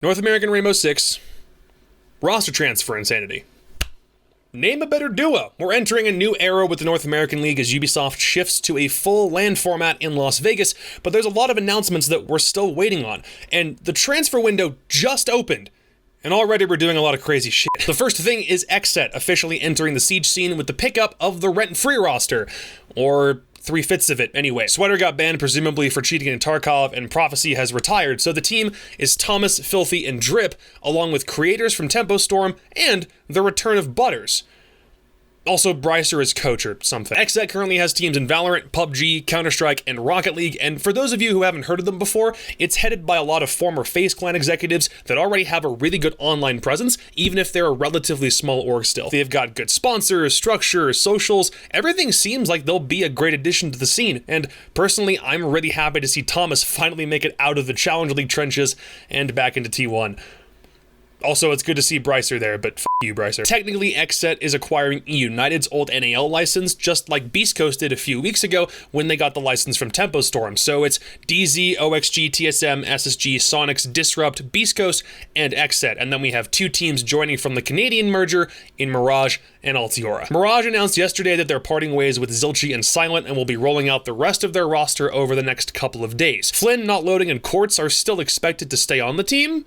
North American Rainbow Six, roster transfer insanity. Name a better duo. We're entering a new era with the North American League as Ubisoft shifts to a full LAN format in Las Vegas, but there's a lot of announcements that we're still waiting on, and the transfer window just opened. And already we're doing a lot of crazy shit. The first thing is Xset officially entering the Siege scene with the pickup of the rent-free roster, or 3/5 of it anyway. Sweater got banned presumably for cheating in Tarkov, and Prophecy has retired, so the team is Thomas, Filthy, and Drip, along with creators from Tempo Storm and the return of Butters. Also, Brycer is coach or something. Xset currently has teams in Valorant, PUBG, Counter-Strike, and Rocket League, and for those of you who haven't heard of them before, it's headed by a lot of former FaZe Clan executives that already have a really good online presence, even if they're a relatively small org still. They've got good sponsors, structure, socials, everything seems like they'll be a great addition to the scene, and personally, I'm really happy to see Thomas finally make it out of the Challenge League trenches and back into T1. Also, it's good to see Brycer there, but f*** you, Brycer. Technically, Xset is acquiring United's old NAL license, just like Beast Coast did a few weeks ago when they got the license from Tempo Storm. So it's DZ, OXG, TSM, SSG, Sonics, Disrupt, Beast Coast, and Xset. And then we have two teams joining from the Canadian merger in Mirage and Altiora. Mirage announced yesterday that they're parting ways with Zilchi and Silent and will be rolling out the rest of their roster over the next couple of days. Flynn, Not Loading, and Quartz are still expected to stay on the team.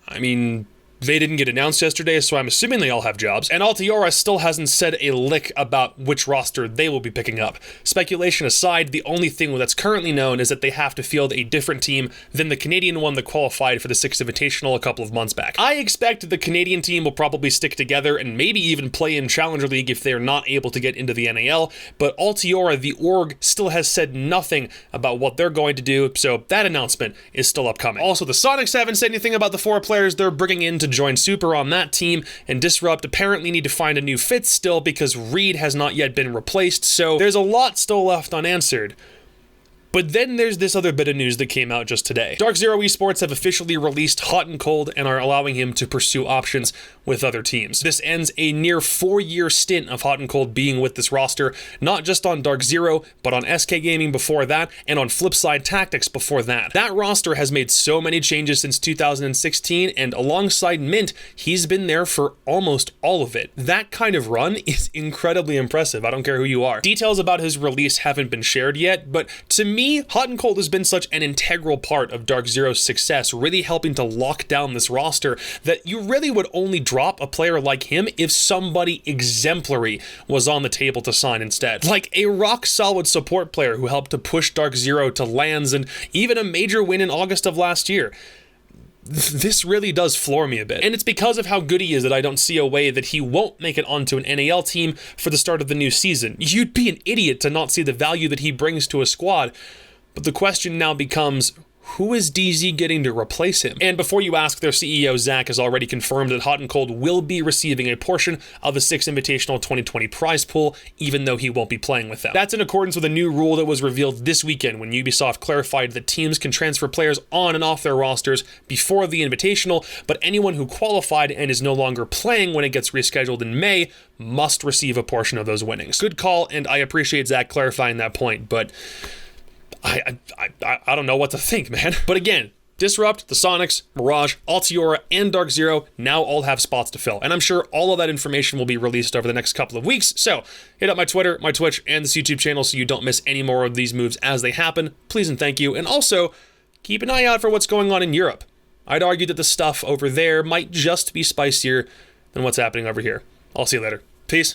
I mean, they didn't get announced yesterday, so I'm assuming they all have jobs. And Altiora still hasn't said a lick about which roster they will be picking up. Speculation aside, the only thing that's currently known is that they have to field a different team than the Canadian one that qualified for the Six Invitational a couple of months back. I expect the Canadian team will probably stick together and maybe even play in Challenger League if they're not able to get into the NAL, but Altiora, the org, still has said nothing about what they're going to do, so that announcement is still upcoming. Also, the Sonics haven't said anything about the 4 players they're bringing in to join Super on that team, and Disrupt apparently need to find a new fit still because Reed has not yet been replaced, so there's a lot still left unanswered. But then there's this other bit of news that came out just today. Dark Zero Esports have officially released Hotancold and are allowing him to pursue options with other teams. This ends a near 4-year stint of Hotancold being with this roster, not just on Dark Zero, but on SK Gaming before that, and on Flipside Tactics before that. That roster has made so many changes since 2016, and alongside Mint, he's been there for almost all of it. That kind of run is incredibly impressive, I don't care who you are. Details about his release haven't been shared yet, but to me, Hotancold has been such an integral part of Dark Zero's success, really helping to lock down this roster, that you really would only drop a player like him if somebody exemplary was on the table to sign instead. Like a rock-solid support player who helped to push Dark Zero to lands and even a major win in August of last year. This really does floor me a bit. And it's because of how good he is that I don't see a way that he won't make it onto an NAL team for the start of the new season. You'd be an idiot to not see the value that he brings to a squad. But the question now becomes, who is DZ getting to replace him? And before you ask, their CEO, Zach, has already confirmed that Hotancold will be receiving a portion of the Six Invitational 2020 prize pool, even though he won't be playing with them. That's in accordance with a new rule that was revealed this weekend when Ubisoft clarified that teams can transfer players on and off their rosters before the Invitational, but anyone who qualified and is no longer playing when it gets rescheduled in May must receive a portion of those winnings. Good call, and I appreciate Zach clarifying that point, but I don't know what to think, man. But again, Disrupt, the Sonics, Mirage, Altiora, and Dark Zero now all have spots to fill. And I'm sure all of that information will be released over the next couple of weeks. So hit up my Twitter, my Twitch, and this YouTube channel so you don't miss any more of these moves as they happen. Please and thank you. And also, keep an eye out for what's going on in Europe. I'd argue that the stuff over there might just be spicier than what's happening over here. I'll see you later. Peace.